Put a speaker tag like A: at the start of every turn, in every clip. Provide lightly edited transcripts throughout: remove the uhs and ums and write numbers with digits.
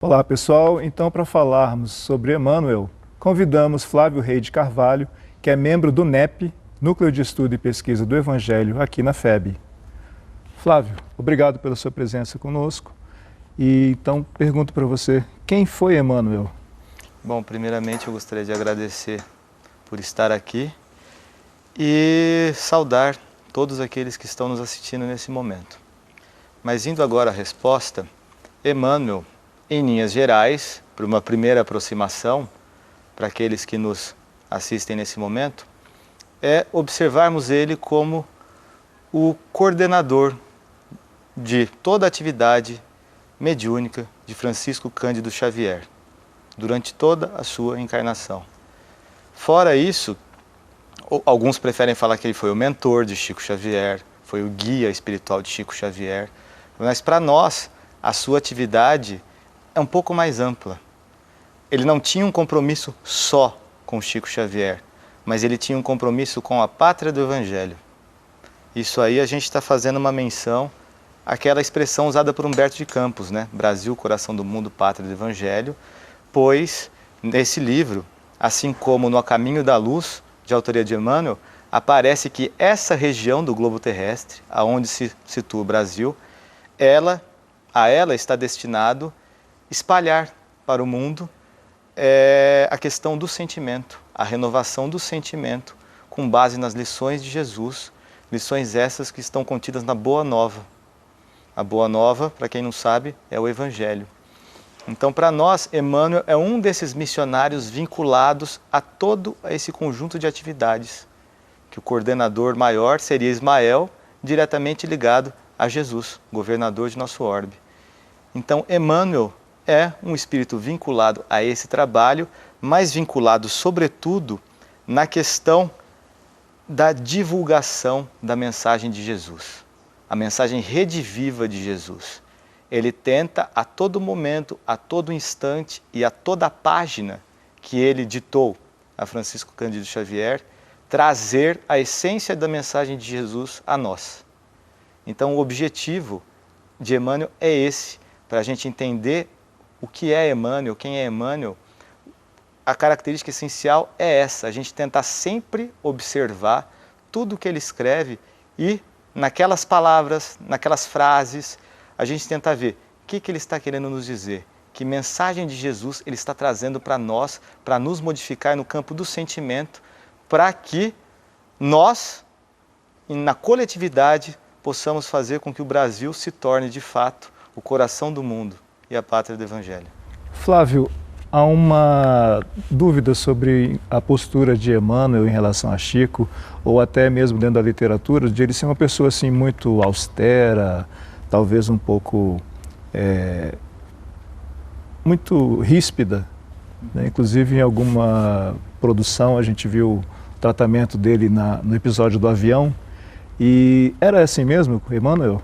A: Olá pessoal, então para falarmos sobre Emmanuel, convidamos Flávio Rey de Carvalho, que é membro do NEP, Núcleo de Estudo e Pesquisa do Evangelho, aqui na FEB. Flávio, obrigado pela sua presença conosco. E então pergunto para você, quem foi Emmanuel?
B: Bom, primeiramente eu gostaria de agradecer por estar aqui e saudar todos aqueles que estão nos assistindo nesse momento. Mas indo agora à resposta, Emmanuel, em linhas gerais, para uma primeira aproximação, para aqueles que nos assistem nesse momento, é observarmos ele como o coordenador de toda a atividade mediúnica de Francisco Cândido Xavier, durante toda a sua encarnação. Fora isso, alguns preferem falar que ele foi o mentor de Chico Xavier, foi o guia espiritual de Chico Xavier, mas para nós, a sua atividade é um pouco mais ampla. Ele não tinha um compromisso só com Chico Xavier, mas ele tinha um compromisso com a pátria do Evangelho. Isso aí a gente está fazendo uma menção àquela expressão usada por Humberto de Campos, né? Brasil, coração do mundo, pátria do Evangelho, pois nesse livro, assim como no A Caminho da Luz, de autoria de Emmanuel, aparece que essa região do globo terrestre, aonde se situa o Brasil, a ela está destinado espalhar para o mundo a questão do sentimento, a renovação do sentimento, com base nas lições de Jesus, lições essas que estão contidas na Boa Nova. A Boa Nova, para quem não sabe, é o Evangelho. Então, para nós, Emmanuel é um desses missionários vinculados a todo esse conjunto de atividades, que o coordenador maior seria Ismael, diretamente ligado a Jesus, governador de nosso orbe. Então, Emmanuel é um espírito vinculado a esse trabalho, mas vinculado, sobretudo, na questão da divulgação da mensagem de Jesus, a mensagem rediviva de Jesus. Ele tenta a todo momento, a todo instante e a toda página que ele ditou a Francisco Cândido Xavier, trazer a essência da mensagem de Jesus a nós. Então, o objetivo de Emmanuel é esse, para a gente entender o que é Emmanuel, quem é Emmanuel. A característica essencial é essa, a gente tentar sempre observar tudo o que ele escreve e naquelas palavras, naquelas frases, a gente tenta ver o que ele está querendo nos dizer, que mensagem de Jesus ele está trazendo para nós, para nos modificar no campo do sentimento, para que nós, na coletividade, possamos fazer com que o Brasil se torne de fato o coração do mundo e a pátria do Evangelho.
A: Flávio, há uma dúvida sobre a postura de Emmanuel em relação a Chico, ou até mesmo dentro da literatura, de ele ser uma pessoa assim muito austera, talvez um pouco muito ríspida, né? Inclusive em alguma produção a gente viu o tratamento dele no episódio do avião. E era assim mesmo, Emmanuel?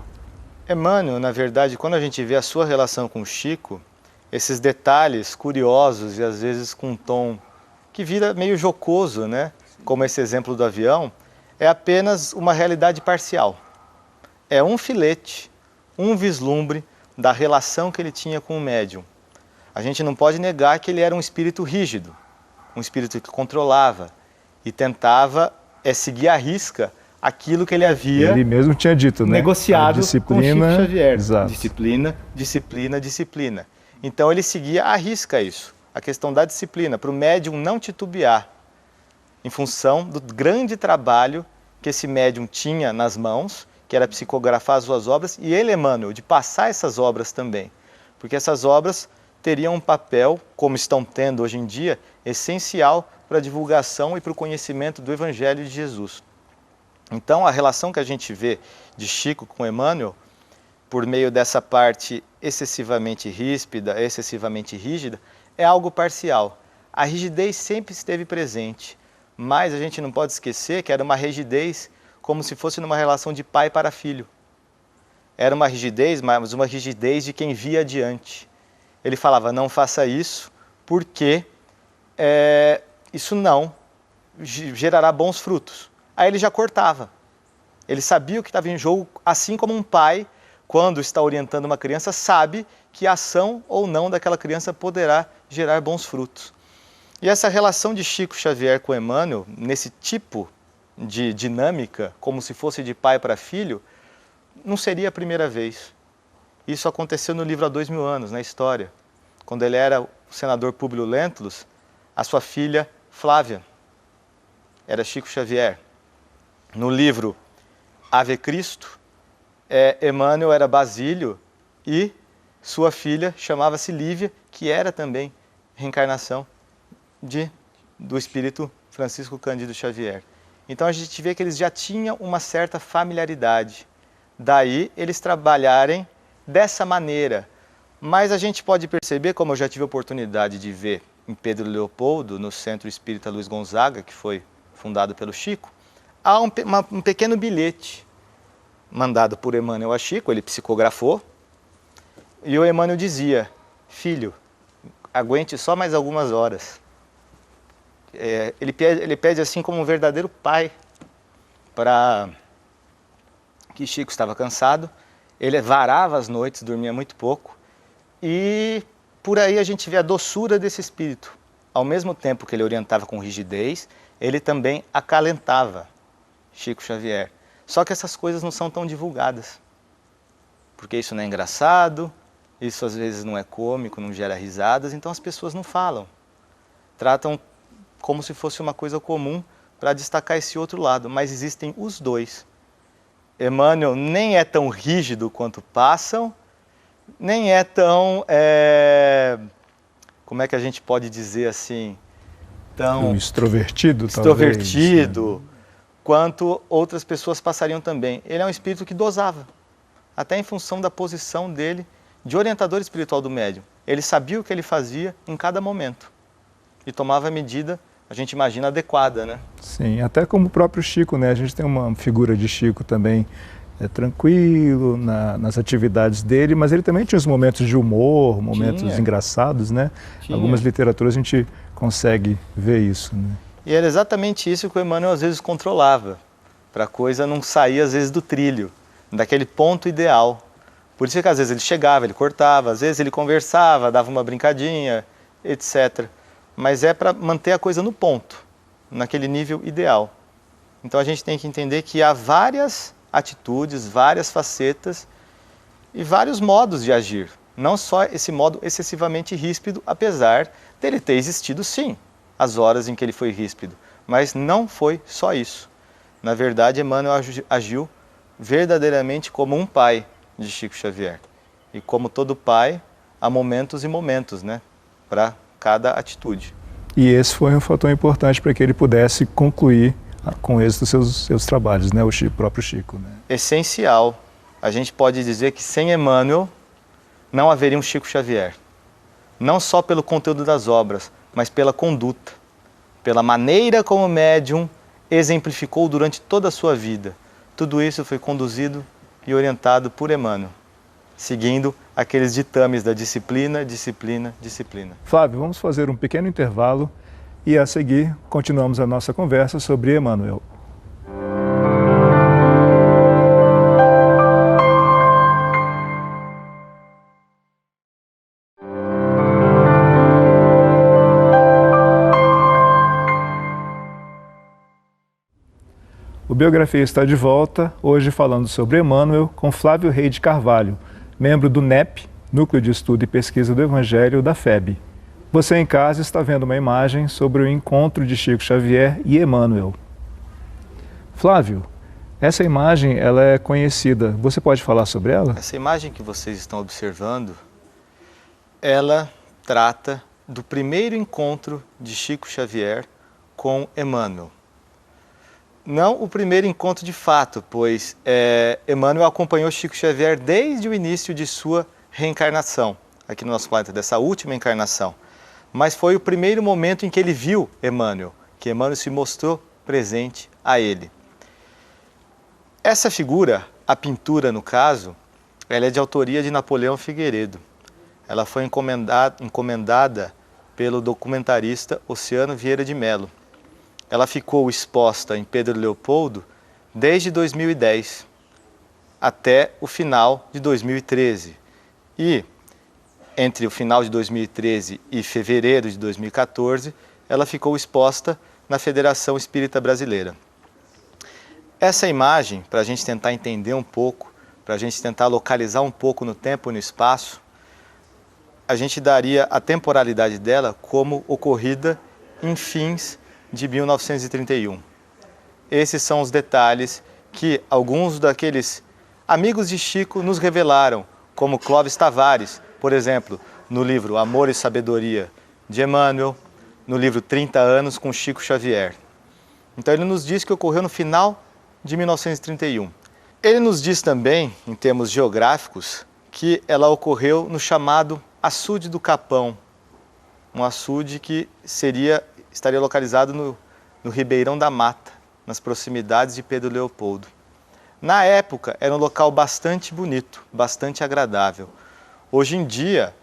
B: Emmanuel, na verdade, quando a gente vê a sua relação com Chico, esses detalhes curiosos e às vezes com um tom que vira meio jocoso, né? Como esse exemplo do avião, é apenas uma realidade parcial. É um filete, um vislumbre da relação que ele tinha com o médium. A gente não pode negar que ele era um espírito rígido, um espírito que controlava e tentava seguir à risca aquilo que ele havia
A: Ele mesmo tinha dito, né?
B: negociado com Chico Xavier.
A: Exato.
B: Disciplina, disciplina, disciplina. Então ele seguia à risca isso, a questão da disciplina, para o médium não titubear, em função do grande trabalho que esse médium tinha nas mãos, que era psicografar as suas obras, e ele, Emmanuel, de passar essas obras também, porque essas obras teriam um papel, como estão tendo hoje em dia, essencial para a divulgação e para o conhecimento do Evangelho de Jesus. Então, a relação que a gente vê de Chico com Emmanuel, por meio dessa parte excessivamente ríspida, excessivamente rígida, é algo parcial. A rigidez sempre esteve presente, mas a gente não pode esquecer que era uma rigidez como se fosse numa relação de pai para filho. Era uma rigidez, mas uma rigidez de quem via adiante. Ele falava, não faça isso, porque isso não gerará bons frutos. Aí ele já cortava. Ele sabia o que estava em jogo, assim como um pai, quando está orientando uma criança, sabe que a ação ou não daquela criança poderá gerar bons frutos. E essa relação de Chico Xavier com Emmanuel, nesse tipo de dinâmica, como se fosse de pai para filho, não seria a primeira vez. Isso aconteceu no livro há 2000 anos, na história. Quando ele era o senador Públio Lentulus, a sua filha Flávia era Chico Xavier. No livro Ave Cristo, Emmanuel era Basílio e sua filha chamava-se Lívia, que era também reencarnação do espírito Francisco Cândido Xavier. Então a gente vê que eles já tinham uma certa familiaridade. Daí eles trabalharem dessa maneira. Mas a gente pode perceber, como eu já tive a oportunidade de ver em Pedro Leopoldo, no Centro Espírita Luiz Gonzaga, que foi fundado pelo Chico, há um pequeno bilhete mandado por Emmanuel a Chico, ele psicografou, e o Emmanuel dizia: filho, aguente só mais algumas horas. Ele pede assim como um verdadeiro pai para que Chico estava cansado, ele varava as noites, dormia muito pouco, e por aí a gente vê a doçura desse espírito. Ao mesmo tempo que ele orientava com rigidez, ele também acalentava Chico Xavier. Só que essas coisas não são tão divulgadas, porque isso não é engraçado, isso às vezes não é cômico, não gera risadas, então as pessoas não falam. Tratam como se fosse uma coisa comum para destacar esse outro lado, mas existem os dois. Emmanuel nem é tão rígido quanto passam, nem é tão, como é que a gente pode dizer assim, tão
A: extrovertido,
B: talvez, quanto outras pessoas passariam também. Ele é um espírito que dosava, até em função da posição dele de orientador espiritual do médium. Ele sabia o que ele fazia em cada momento e tomava a medida, a gente imagina, adequada, né?
A: Sim, até como o próprio Chico, né? A gente tem uma figura de Chico também tranquilo nas atividades dele, mas ele também tinha os momentos de humor, momentos engraçados, né? Algumas literaturas a gente consegue ver isso, né?
B: E era exatamente isso que o Emmanuel às vezes controlava, para a coisa não sair às vezes do trilho, daquele ponto ideal. Por isso que às vezes ele chegava, ele cortava, às vezes ele conversava, dava uma brincadinha, etc. Mas é para manter a coisa no ponto, naquele nível ideal. Então a gente tem que entender que há várias atitudes, várias facetas e vários modos de agir. Não só esse modo excessivamente ríspido, apesar dele ter existido sim, as horas em que ele foi ríspido. Mas não foi só isso. Na verdade, Emmanuel agiu verdadeiramente como um pai de Chico Xavier. E como todo pai, há momentos e momentos, né, para cada atitude.
A: E esse foi um fator importante para que ele pudesse concluir com êxito seus trabalhos, né, o próprio Chico, né?
B: Essencial. A gente pode dizer que sem Emmanuel não haveria um Chico Xavier. Não só pelo conteúdo das obras, mas pela conduta, pela maneira como o médium exemplificou durante toda a sua vida. Tudo isso foi conduzido e orientado por Emmanuel, seguindo aqueles ditames da disciplina, disciplina, disciplina.
A: Flávio, vamos fazer um pequeno intervalo e a seguir continuamos a nossa conversa sobre Emmanuel. O Biografia está de volta, hoje falando sobre Emmanuel, com Flávio Rey de Carvalho, membro do NEP, Núcleo de Estudo e Pesquisa do Evangelho da FEB. Você em casa está vendo uma imagem sobre o encontro de Chico Xavier e Emmanuel. Flávio, essa imagem ela é conhecida, você pode falar sobre ela?
B: Essa imagem que vocês estão observando, ela trata do primeiro encontro de Chico Xavier com Emmanuel. Não o primeiro encontro de fato, pois Emmanuel acompanhou Chico Xavier desde o início de sua reencarnação, aqui no nosso planeta, dessa última encarnação. Mas foi o primeiro momento em que ele viu Emmanuel, que Emmanuel se mostrou presente a ele. Essa figura, a pintura no caso, ela é de autoria de Napoleão Figueiredo. Ela foi encomendada pelo documentarista Oceano Vieira de Mello. Ela ficou exposta em Pedro Leopoldo desde 2010 até o final de 2013. E entre o final de 2013 e fevereiro de 2014, ela ficou exposta na Federação Espírita Brasileira. Essa imagem, para a gente tentar entender um pouco, para a gente tentar localizar um pouco no tempo e no espaço, a gente daria a temporalidade dela como ocorrida em fins de 1931. Esses são os detalhes que alguns daqueles amigos de Chico nos revelaram, como Clóvis Tavares, por exemplo, no livro Amor e Sabedoria de Emmanuel, no livro 30 anos com Chico Xavier. Então ele nos diz que ocorreu no final de 1931. Ele nos diz também, em termos geográficos, que ela ocorreu no chamado Açude do Capão, um açude que estaria localizado no Ribeirão da Mata, nas proximidades de Pedro Leopoldo. Na época, era um local bastante bonito, bastante agradável. Hoje em dia,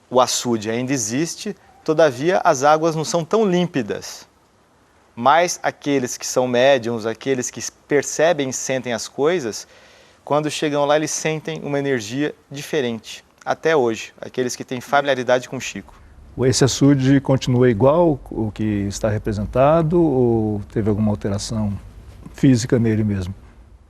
B: o açude ainda existe, todavia as águas não são tão límpidas. Mas aqueles que são médiums, aqueles que percebem e sentem as coisas, quando chegam lá eles sentem uma energia diferente. Até hoje, aqueles que têm familiaridade com Chico.
A: Esse açude continua igual o que está representado ou teve alguma alteração física nele mesmo?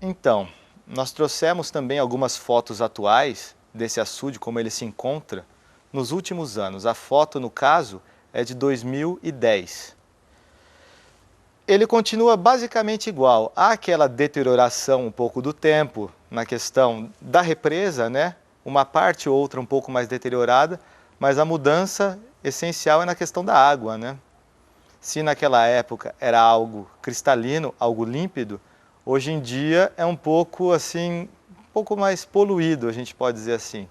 B: Então, nós trouxemos também algumas fotos atuais desse açude, como ele se encontra nos últimos anos. A foto, no caso, é de 2010. Ele continua basicamente igual. Há aquela deterioração um pouco do tempo na questão da represa, né? Uma parte ou outra um pouco mais deteriorada, mas a mudança essencial é na questão da água, né? Se naquela época era algo cristalino, algo límpido, hoje em dia é um pouco assim, um pouco mais poluído, a gente pode dizer assim.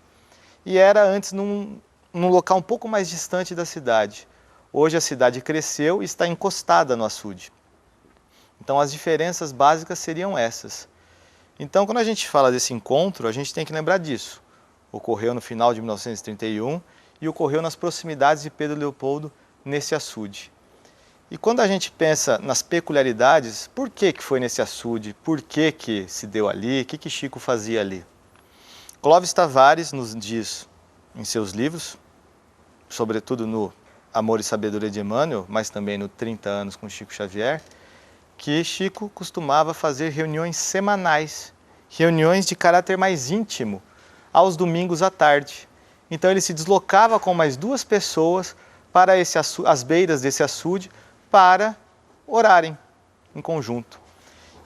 B: E era antes num local um pouco mais distante da cidade. Hoje a cidade cresceu e está encostada no açude. Então as diferenças básicas seriam essas. Então quando a gente fala desse encontro, a gente tem que lembrar disso. Ocorreu no final de 1931 e ocorreu nas proximidades de Pedro Leopoldo, nesse açude. E quando a gente pensa nas peculiaridades, por que foi nesse açude, por que se deu ali, o que Chico fazia ali? Clóvis Tavares nos diz em seus livros, sobretudo no Amor e Sabedoria de Emmanuel, mas também no 30 anos com Chico Xavier, que Chico costumava fazer reuniões semanais, reuniões de caráter mais íntimo, aos domingos à tarde. Então ele se deslocava com mais 2 pessoas para as beiras desse açude para orarem em conjunto.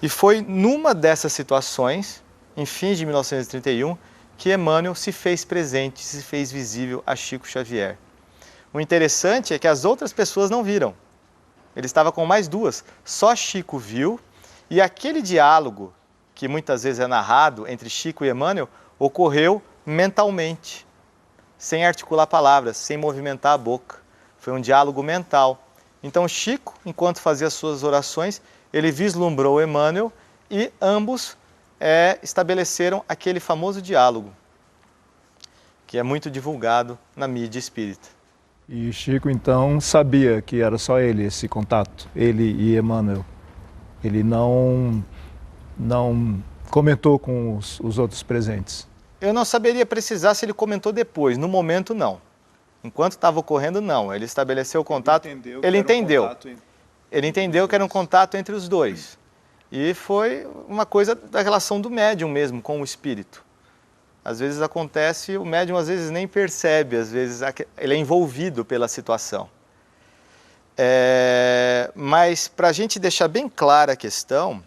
B: E foi numa dessas situações, em fins de 1931, que Emmanuel se fez presente, se fez visível a Chico Xavier. O interessante é que as outras pessoas não viram. Ele estava com mais 2, só Chico viu, e aquele diálogo, que muitas vezes é narrado entre Chico e Emmanuel, ocorreu mentalmente, sem articular palavras, sem movimentar a boca. Foi um diálogo mental. Então Chico, enquanto fazia suas orações, ele vislumbrou Emmanuel e ambos estabeleceram aquele famoso diálogo, que é muito divulgado na mídia espírita.
A: E Chico então sabia que era só ele esse contato, ele e Emmanuel. Ele não comentou com os outros presentes.
B: Eu não saberia precisar se ele comentou depois, no momento não. Enquanto estava ocorrendo, não. Ele estabeleceu o contato. Ele entendeu que era um contato entre os dois. E foi uma coisa da relação do médium mesmo com o espírito. Às vezes acontece, o médium às vezes nem percebe, às vezes ele é envolvido pela situação. Mas para a gente deixar bem clara a questão,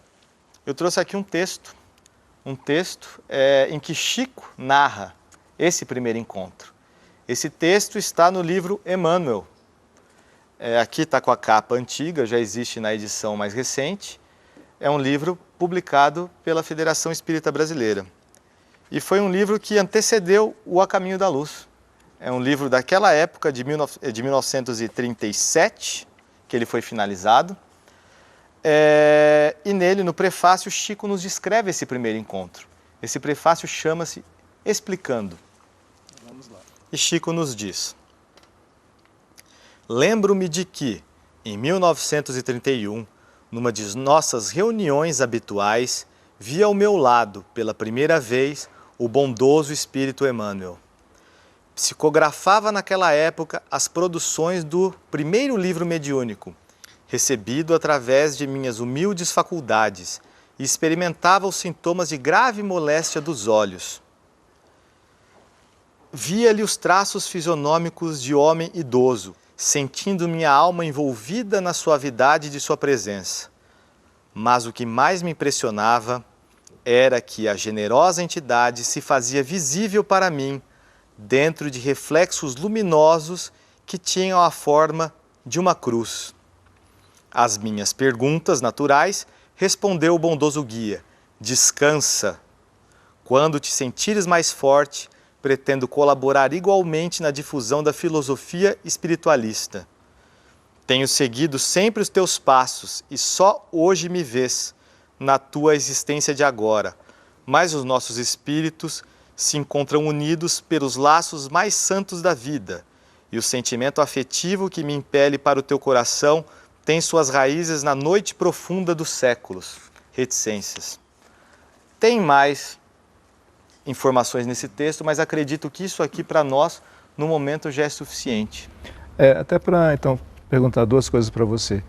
B: eu trouxe aqui um texto em que Chico narra esse primeiro encontro. Esse texto está no livro Emmanuel. Aqui está com a capa antiga, já existe na edição mais recente. É um livro publicado pela Federação Espírita Brasileira. E foi um livro que antecedeu o A Caminho da Luz. É um livro daquela época, de 1937, que ele foi finalizado. E nele, no prefácio, Chico nos descreve esse primeiro encontro. Esse prefácio chama-se Explicando. Vamos lá. E Chico nos diz: lembro-me de que, em 1931, numa de nossas reuniões habituais, vi ao meu lado, pela primeira vez, o bondoso espírito Emmanuel. psicografava naquela época as produções do primeiro livro mediúnico, recebido através de minhas humildes faculdades, e experimentava os sintomas de grave moléstia dos olhos. Via-lhe os traços fisionômicos de homem idoso, sentindo minha alma envolvida na suavidade de sua presença. Mas o que mais me impressionava era que a generosa entidade se fazia visível para mim dentro de reflexos luminosos que tinham a forma de uma cruz. Às minhas perguntas naturais, respondeu o bondoso guia: descansa. Quando te sentires mais forte, pretendo colaborar igualmente na difusão da filosofia espiritualista. Tenho seguido sempre os teus passos e só hoje me vês na tua existência de agora, mas os nossos espíritos se encontram unidos pelos laços mais santos da vida, e o sentimento afetivo que me impele para o teu coração tem suas raízes na noite profunda dos séculos. Reticências. Tem mais informações nesse texto, mas acredito que isso aqui para nós, no momento, já é suficiente.
A: Até para, então, perguntar duas coisas para você.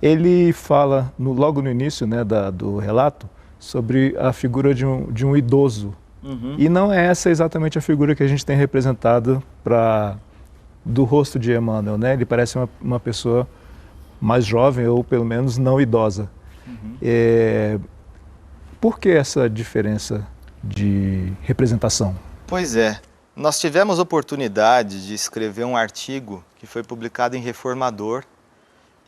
A: Ele fala, logo no início, né, do relato, sobre a figura de um idoso. Uhum. E não é essa exatamente a figura que a gente tem representado do rosto de Emmanuel, né? Ele parece uma pessoa mais jovem, ou pelo menos não idosa. Uhum. Por que essa diferença de representação?
B: Pois é, nós tivemos oportunidade de escrever um artigo que foi publicado em Reformador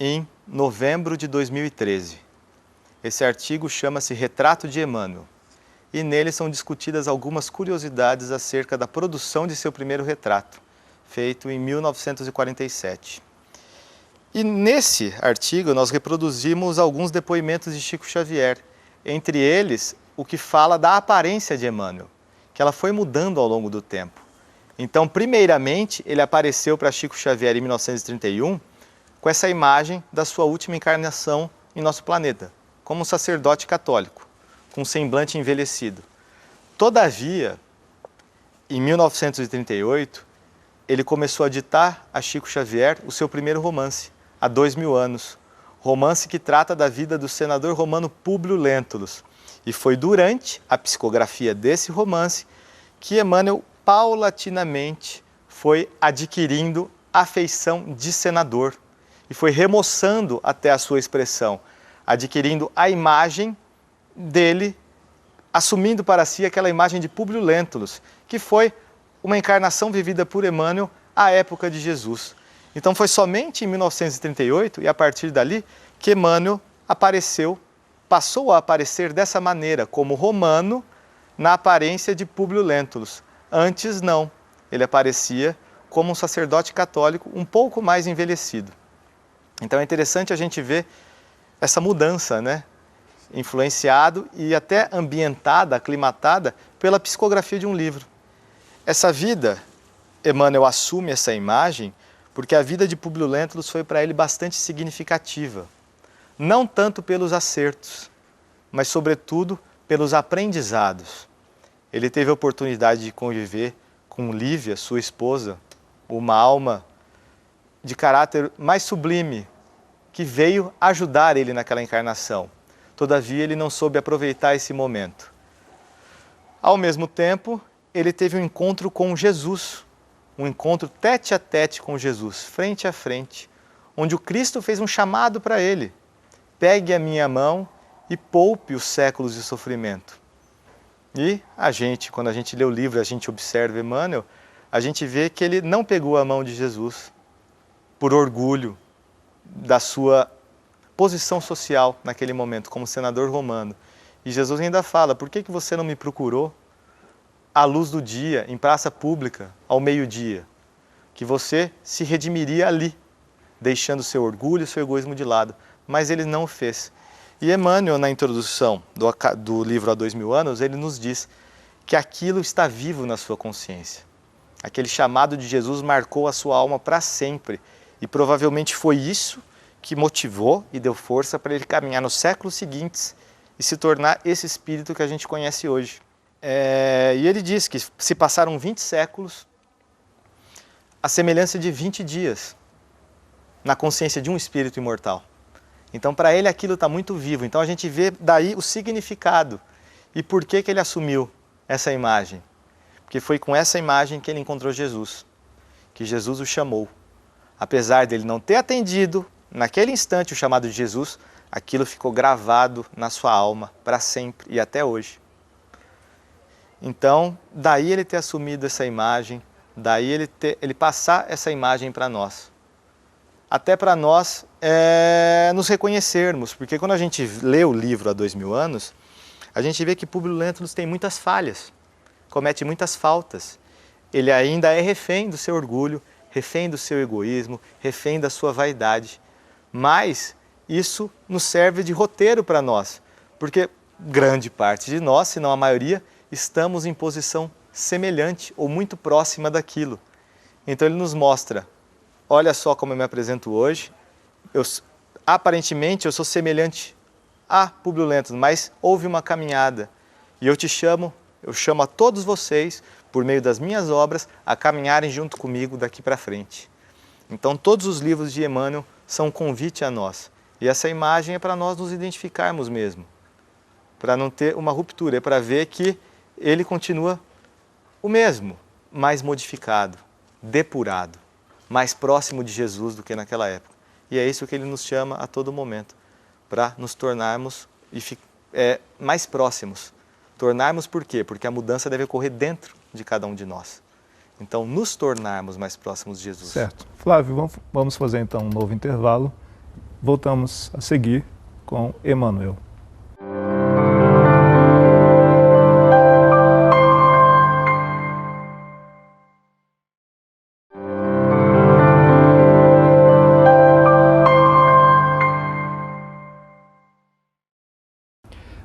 B: em novembro de 2013. Esse artigo chama-se Retrato de Emmanuel, e nele são discutidas algumas curiosidades acerca da produção de seu primeiro retrato, feito em 1947. E nesse artigo nós reproduzimos alguns depoimentos de Chico Xavier, entre eles o que fala da aparência de Emmanuel, que ela foi mudando ao longo do tempo. Então, primeiramente, ele apareceu para Chico Xavier em 1931 com essa imagem da sua última encarnação em nosso planeta, como um sacerdote católico, com um semblante envelhecido. Todavia, em 1938, ele começou a ditar a Chico Xavier o seu primeiro romance, há 2000 anos, romance que trata da vida do senador romano Públio Lentulus. E foi durante a psicografia desse romance que Emmanuel paulatinamente foi adquirindo a feição de senador e foi remoçando até a sua expressão, adquirindo a imagem dele, assumindo para si aquela imagem de Públio Lentulus, que foi uma encarnação vivida por Emmanuel à época de Jesus. Então foi somente em 1938, e a partir dali, que Emmanuel passou a aparecer dessa maneira, como romano, na aparência de Públio Lentulus. Antes não, ele aparecia como um sacerdote católico um pouco mais envelhecido. Então é interessante a gente ver essa mudança, né? Influenciado e até ambientada, aclimatada pela psicografia de um livro. Essa vida, Emmanuel assume essa imagem porque a vida de Públio Lentulus foi para ele bastante significativa. Não tanto pelos acertos, mas sobretudo pelos aprendizados. Ele teve a oportunidade de conviver com Lívia, sua esposa, uma alma de caráter mais sublime, que veio ajudar ele naquela encarnação. Todavia, ele não soube aproveitar esse momento. Ao mesmo tempo, ele teve um encontro com Jesus, um encontro tete a tete com Jesus, frente a frente, onde o Cristo fez um chamado para ele: pegue a minha mão e poupe os séculos de sofrimento. E quando a gente lê o livro, a gente observa Emmanuel, a gente vê que ele não pegou a mão de Jesus por orgulho da sua posição social naquele momento, como senador romano. E Jesus ainda fala: por que você não me procurou à luz do dia, em praça pública, ao meio-dia? Que você se redimiria ali, deixando seu orgulho, seu egoísmo de lado. Mas ele não o fez. E Emmanuel, na introdução do livro Há 2000 anos, ele nos diz que aquilo está vivo na sua consciência. Aquele chamado de Jesus marcou a sua alma para sempre. E provavelmente foi isso que motivou e deu força para ele caminhar nos séculos seguintes e se tornar esse espírito que a gente conhece hoje. E ele diz que se passaram 20 séculos a semelhança de 20 dias na consciência de um espírito imortal. Então, para ele, aquilo está muito vivo. Então, a gente vê daí o significado e por que ele assumiu essa imagem. Porque foi com essa imagem que ele encontrou Jesus, que Jesus o chamou. Apesar dele não ter atendido, naquele instante, o chamado de Jesus, aquilo ficou gravado na sua alma para sempre e até hoje. Então, daí ele ter assumido essa imagem, daí ele passar essa imagem para nós. Até para nós nos reconhecermos, porque quando a gente lê o livro há 2000 anos, a gente vê que Públio Lentulus tem muitas falhas, comete muitas faltas. Ele ainda é refém do seu orgulho, refém do seu egoísmo, refém da sua vaidade. Mas isso nos serve de roteiro para nós, porque grande parte de nós, se não a maioria, estamos em posição semelhante ou muito próxima daquilo. Então ele nos mostra, olha só como eu me apresento hoje, aparentemente eu sou semelhante a Públio Lentulus, mas houve uma caminhada e eu chamo a todos vocês, por meio das minhas obras, a caminharem junto comigo daqui para frente. Então todos os livros de Emmanuel são um convite a nós. E essa imagem é para nós nos identificarmos mesmo, para não ter uma ruptura, é para ver que ele continua o mesmo, mais modificado, depurado, mais próximo de Jesus do que naquela época. E é isso que ele nos chama a todo momento, para nos tornarmos mais próximos. Tornarmos por quê? Porque a mudança deve ocorrer dentro de cada um de nós. Então, nos tornarmos mais próximos de Jesus.
A: Certo. Flávio, vamos fazer então um novo intervalo. Voltamos a seguir com Emmanuel.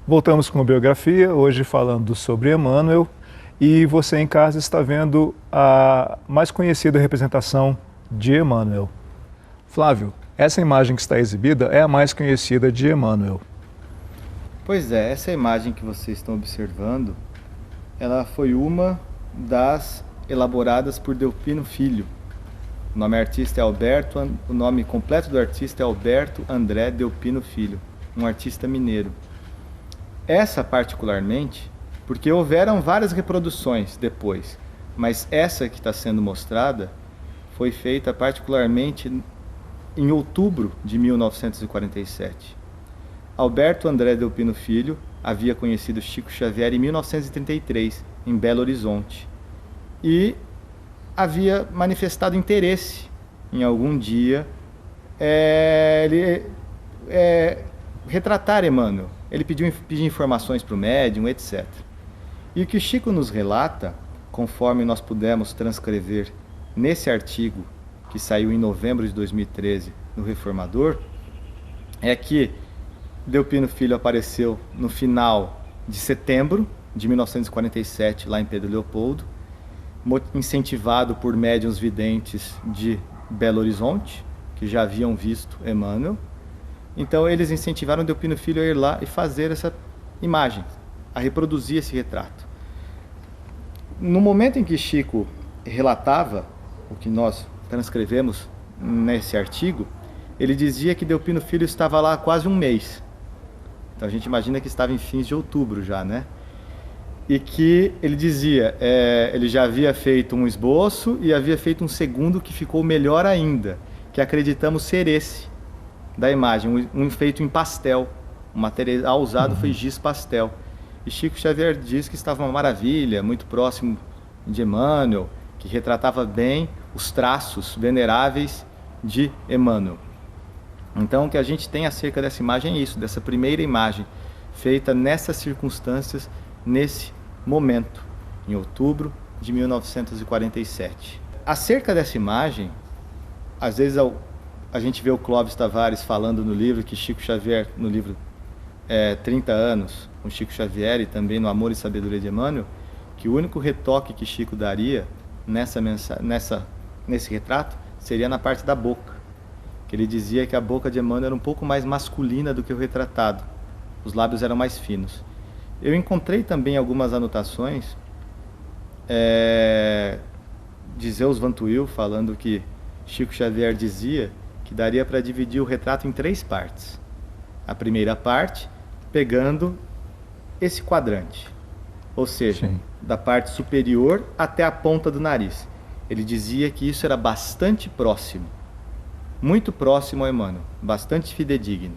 A: Voltamos com a biografia, hoje falando sobre Emmanuel, e você em casa está vendo a mais conhecida representação de Emmanuel. Flávio, essa imagem que está exibida é a mais conhecida de Emmanuel.
C: Pois é, essa imagem que vocês estão observando, ela foi uma das elaboradas por Delpino Filho. O nome artista é o nome completo do artista é Alberto André Delpino Filho, um artista mineiro. Essa particularmente, porque houveram várias reproduções depois, mas essa que está sendo mostrada foi feita particularmente em outubro de 1947. Alberto André Delpino Filho havia conhecido Chico Xavier em 1933, em Belo Horizonte, e havia manifestado interesse em algum dia retratar Emmanuel. Ele pediu informações para o médium, etc. E o que Chico nos relata, conforme nós pudemos transcrever nesse artigo que saiu em novembro de 2013 no Reformador, é que Delpino Filho apareceu no final de setembro de 1947, lá em Pedro Leopoldo, incentivado por médiuns videntes de Belo Horizonte, que já haviam visto Emmanuel. Então eles incentivaram Delpino Filho a ir lá e fazer essa imagem, a reproduzir esse retrato. No momento em que Chico relatava o que nós transcrevemos nesse artigo, ele dizia que Delpino Filho estava lá há quase um mês. Então a gente imagina que estava em fins de outubro já, né? E que ele dizia, ele já havia feito um esboço e havia feito um segundo que ficou melhor ainda, que acreditamos ser esse da imagem, um feito em pastel. O material usado foi giz pastel. E Chico Xavier diz que estava uma maravilha, muito próximo de Emmanuel, que retratava bem os traços veneráveis de Emmanuel. Então o que a gente tem acerca dessa imagem é isso, dessa primeira imagem, feita nessas circunstâncias, nesse momento, em outubro de 1947. Acerca dessa imagem, às vezes a gente vê o Clóvis Tavares falando no livro que Chico Xavier, no livro 30 anos, com Chico Xavier, e também no Amor e Sabedoria de Emmanuel, que o único retoque que Chico daria nesse retrato seria na parte da boca, que ele dizia que a boca de Emmanuel era um pouco mais masculina do que o retratado, os lábios eram mais finos. Eu encontrei também algumas anotações de Zeus Van Tuyl, falando que Chico Xavier dizia que daria para dividir o retrato em 3 partes. A primeira parte, pegando esse quadrante, ou seja,
A: Sim.
C: da parte superior até a ponta do nariz. Ele dizia que isso era bastante próximo, muito próximo ao Emmanuel, bastante fidedigno.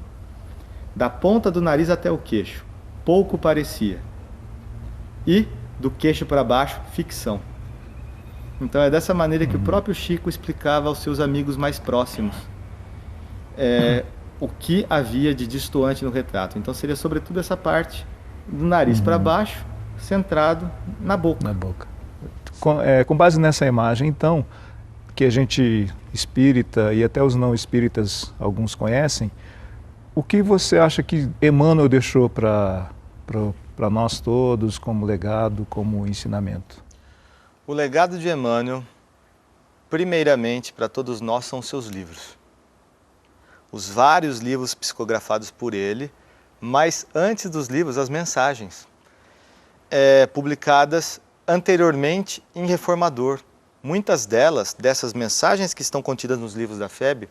C: Da ponta do nariz até o queixo, pouco parecia. E do queixo para baixo, ficção. Então é dessa maneira que o próprio Chico explicava aos seus amigos mais próximos o que havia de destoante no retrato. Então seria sobretudo essa parte do nariz para baixo, centrado na boca.
A: Na boca. Com base nessa imagem, então, que a gente espírita e até os não espíritas, alguns conhecem, o que você acha que Emmanuel deixou para nós todos como legado, como ensinamento?
B: O legado de Emmanuel, primeiramente para todos nós, são seus livros. Os vários livros psicografados por ele, mas antes dos livros, as mensagens publicadas anteriormente em Reformador. Muitas dessas mensagens que estão contidas nos livros da FEB,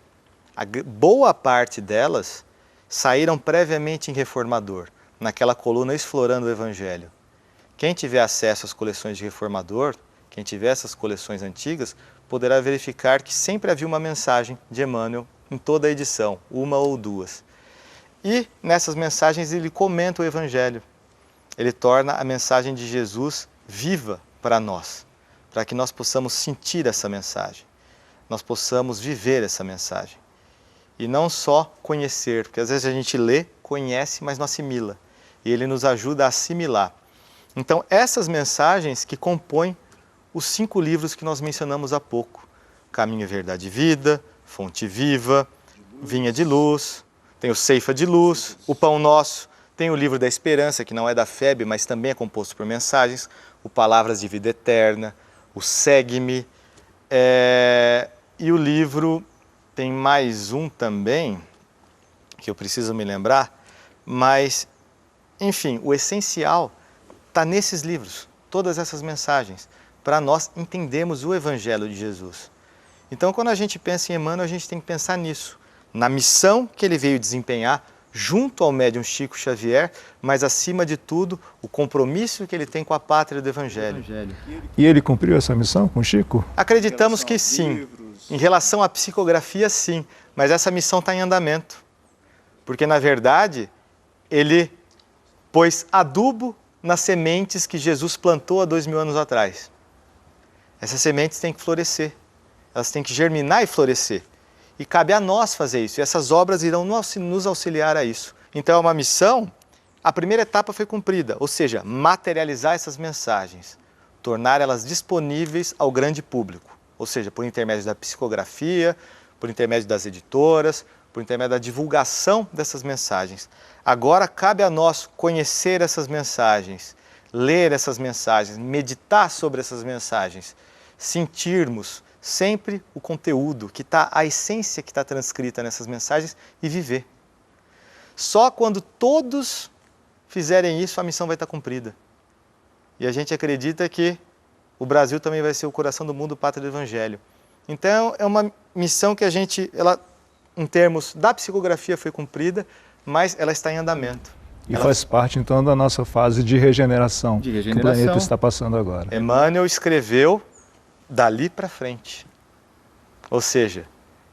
B: boa parte delas saíram previamente em Reformador, naquela coluna Explorando o Evangelho. Quem tiver acesso às coleções de Reformador, quem tiver essas coleções antigas, poderá verificar que sempre havia uma mensagem de Emmanuel em toda a edição, uma ou duas. E nessas mensagens ele comenta o Evangelho. Ele torna a mensagem de Jesus viva para nós, para que nós possamos sentir essa mensagem, nós possamos viver essa mensagem. E não só conhecer, porque às vezes a gente lê, conhece, mas não assimila. E ele nos ajuda a assimilar. Então essas mensagens que compõem os 5 livros que nós mencionamos há pouco. Caminho, Verdade e Vida, Fonte Viva, Vinha de Luz, tem o Ceifa de Luz, o Pão Nosso, tem o Livro da Esperança, que não é da FEB, mas também é composto por mensagens, o Palavras de Vida Eterna, o Segue-me, e o livro tem mais um também, que eu preciso me lembrar, mas, enfim, o essencial está nesses livros, todas essas mensagens, para nós entendermos o Evangelho de Jesus. Então, quando a gente pensa em Emmanuel, a gente tem que pensar nisso, na missão que ele veio desempenhar junto ao médium Chico Xavier, mas, acima de tudo, o compromisso que ele tem com a pátria do Evangelho.
A: E ele cumpriu essa missão com Chico?
B: Acreditamos que sim. Em relação à psicografia, sim. Mas essa missão está em andamento. Porque, na verdade, ele pôs adubo nas sementes que Jesus plantou há 2000 anos atrás. Essas sementes têm que florescer. Elas têm que germinar e florescer. E cabe a nós fazer isso. E essas obras irão nos auxiliar a isso. Então é uma missão, a primeira etapa foi cumprida, ou seja, materializar essas mensagens, tornar elas disponíveis ao grande público. Ou seja, por intermédio da psicografia, por intermédio das editoras, por intermédio da divulgação dessas mensagens. Agora cabe a nós conhecer essas mensagens, ler essas mensagens, meditar sobre essas mensagens, sentirmos sempre o conteúdo, a essência que está transcrita nessas mensagens e viver. Só quando todos fizerem isso, a missão vai estar cumprida. E a gente acredita que o Brasil também vai ser o coração do mundo, pátria do Evangelho. Então é uma missão que ela, em termos da psicografia, foi cumprida, mas ela está em andamento.
A: E faz parte, então, da nossa fase de regeneração, que o planeta está passando agora.
B: Emmanuel escreveu dali para frente. Ou seja,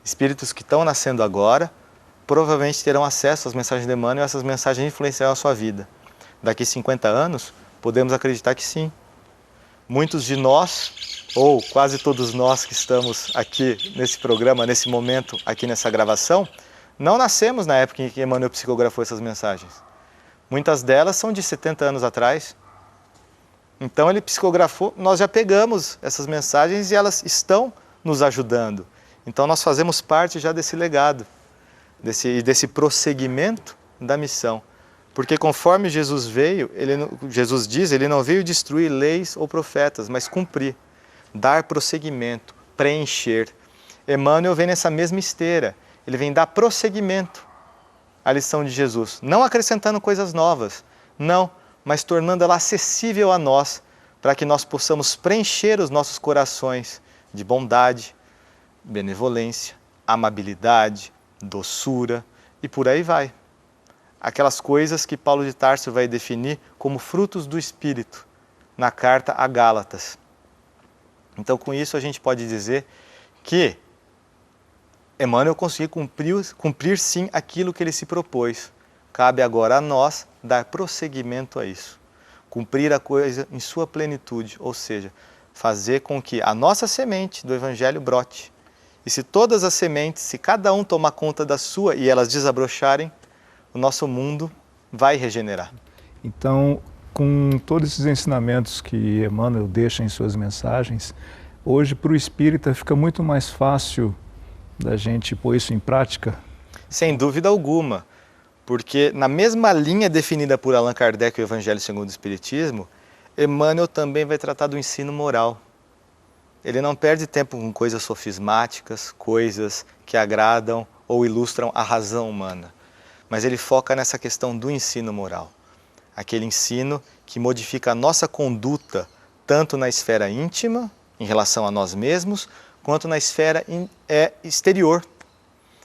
B: espíritos que estão nascendo agora provavelmente terão acesso às mensagens de Emmanuel e essas mensagens influenciarão a sua vida. Daqui 50 anos, podemos acreditar que sim. Muitos de nós, ou quase todos nós que estamos aqui nesse programa, nesse momento, aqui nessa gravação, não nascemos na época em que Emmanuel psicografou essas mensagens. Muitas delas são de 70 anos atrás. Então ele psicografou, nós já pegamos essas mensagens e elas estão nos ajudando. Então nós fazemos parte já desse legado, desse prosseguimento da missão. Porque conforme Jesus veio, Jesus diz, ele não veio destruir leis ou profetas, mas cumprir, dar prosseguimento, preencher. Emmanuel vem nessa mesma esteira, ele vem dar prosseguimento à lição de Jesus, não acrescentando coisas novas, não, mas tornando ela acessível a nós, para que nós possamos preencher os nossos corações de bondade, benevolência, amabilidade, doçura e por aí vai. Aquelas coisas que Paulo de Tarso vai definir como frutos do Espírito na carta a Gálatas. Então, com isso, a gente pode dizer que Emmanuel conseguiu cumprir sim aquilo que ele se propôs. Cabe agora a nós dar prosseguimento a isso. Cumprir a coisa em sua plenitude, ou seja, fazer com que a nossa semente do Evangelho brote. E se todas as sementes, se cada um tomar conta da sua e elas desabrocharem, o nosso mundo vai regenerar.
A: Então, com todos esses ensinamentos que Emmanuel deixa em suas mensagens, hoje para o espírita fica muito mais fácil da gente pôr isso em prática?
B: Sem dúvida alguma, porque na mesma linha definida por Allan Kardec, o Evangelho segundo o Espiritismo, Emmanuel também vai tratar do ensino moral. Ele não perde tempo com coisas sofismáticas, coisas que agradam ou ilustram a razão humana, mas ele foca nessa questão do ensino moral. Aquele ensino que modifica a nossa conduta, tanto na esfera íntima, em relação a nós mesmos, quanto na esfera exterior,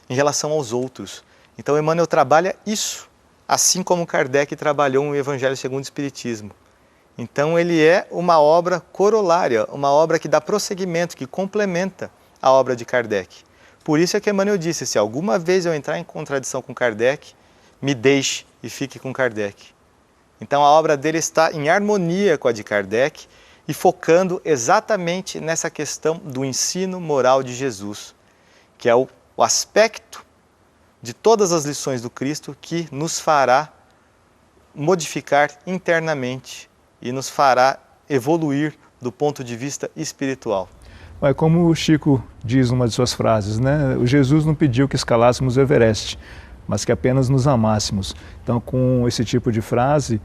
B: em relação aos outros. Então Emmanuel trabalha isso, assim como Kardec trabalhou no Evangelho segundo o Espiritismo. Então ele é uma obra corolária, uma obra que dá prosseguimento, que complementa a obra de Kardec. Por isso é que Emmanuel disse, se alguma vez eu entrar em contradição com Kardec, me deixe e fique com Kardec. Então a obra dele está em harmonia com a de Kardec e focando exatamente nessa questão do ensino moral de Jesus, que é o aspecto de todas as lições do Cristo que nos fará modificar internamente e nos fará evoluir do ponto de vista espiritual.
A: Mas como o Chico diz numa de suas frases, né? O Jesus não pediu que escalássemos o Everest, mas que apenas nos amássemos. Então, com esse tipo de frase,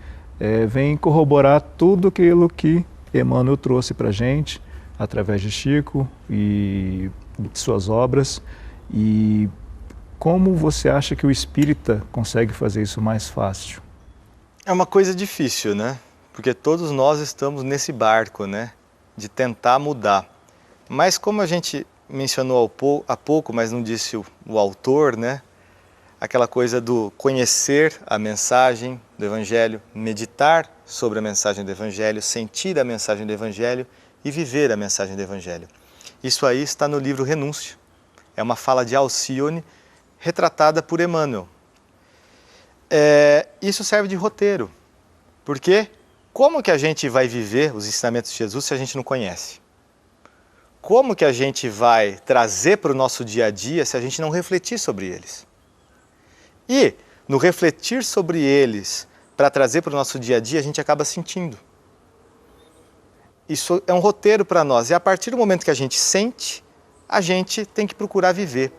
A: vem corroborar tudo aquilo que Emmanuel trouxe para a gente, através de Chico e de suas obras. E como você acha que o espírita consegue fazer isso mais fácil?
B: É uma coisa difícil, né? Porque todos nós estamos nesse barco, né? De tentar mudar. Mas como a gente mencionou há pouco, mas não disse o autor, né? Aquela coisa do conhecer a mensagem do Evangelho, meditar sobre a mensagem do Evangelho, sentir a mensagem do Evangelho e viver a mensagem do Evangelho. Isso aí está no livro Renúncio. É uma fala de Alcione retratada por Emmanuel. Isso serve de roteiro, porque como que a gente vai viver os ensinamentos de Jesus se a gente não conhece? Como que a gente vai trazer para o nosso dia a dia se a gente não refletir sobre eles? E no refletir sobre eles, para trazer para o nosso dia a dia, a gente acaba sentindo. Isso é um roteiro para nós. E a partir do momento que a gente sente, a gente tem que procurar viver.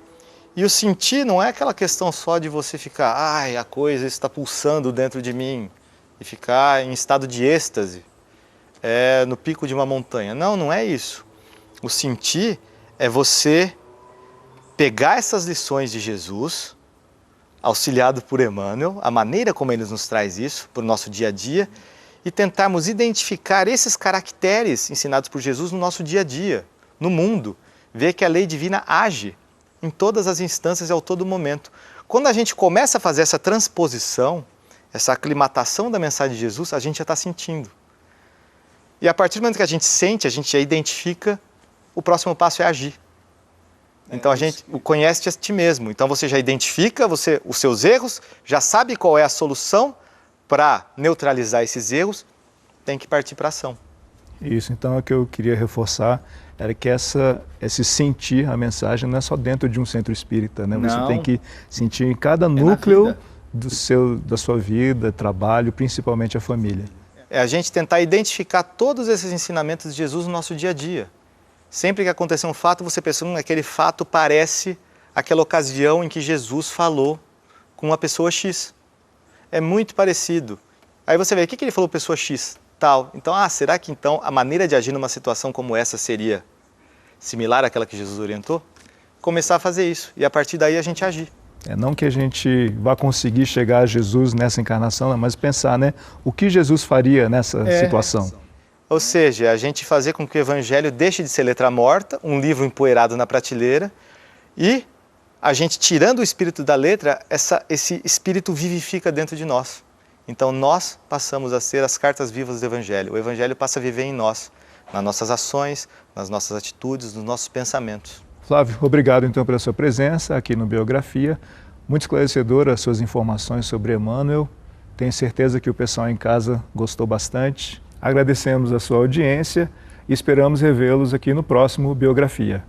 B: E o sentir não é aquela questão só de você ficar, ai, a coisa está pulsando dentro de mim, e ficar em estado de êxtase, no pico de uma montanha. Não, não é isso. O sentir é você pegar essas lições de Jesus, auxiliado por Emmanuel, a maneira como ele nos traz isso para o nosso dia a dia, e tentarmos identificar esses caracteres ensinados por Jesus no nosso dia a dia, no mundo, ver que a lei divina age em todas as instâncias e a todo momento. Quando a gente começa a fazer essa transposição, essa aclimatação da mensagem de Jesus, a gente já está sentindo. E a partir do momento que a gente sente, a gente já identifica, o próximo passo é agir. Então a gente conhece a ti mesmo. Então você já identifica os seus erros, já sabe qual é a solução para neutralizar esses erros, tem que partir para a ação.
A: Isso, então é o que eu queria reforçar, era que esse sentir a mensagem não é só dentro de um centro espírita, né? Você tem que sentir em cada núcleo da sua vida, trabalho, principalmente a família.
B: É a gente tentar identificar todos esses ensinamentos de Jesus no nosso dia a dia. Sempre que acontecer um fato, você pensa, aquele fato parece aquela ocasião em que Jesus falou com uma pessoa X. É muito parecido. Aí você vê, o que ele falou pessoa X? Tal. Então, será que então a maneira de agir numa situação como essa seria similar àquela que Jesus orientou? Começar a fazer isso e a partir daí a gente agir.
A: Não que a gente vá conseguir chegar a Jesus nessa encarnação, mas pensar, né, o que Jesus faria nessa situação.
B: Ou seja, a gente fazer com que o Evangelho deixe de ser letra morta, um livro empoeirado na prateleira, e a gente, tirando o espírito da letra, esse espírito vivifica dentro de nós. Então nós passamos a ser as cartas vivas do Evangelho. O Evangelho passa a viver em nós, nas nossas ações, nas nossas atitudes, nos nossos pensamentos.
A: Flávio, obrigado então pela sua presença aqui no Biografia. Muito esclarecedora as suas informações sobre Emmanuel. Tenho certeza que o pessoal em casa gostou bastante. Agradecemos a sua audiência e esperamos revê-los aqui no próximo Biografia.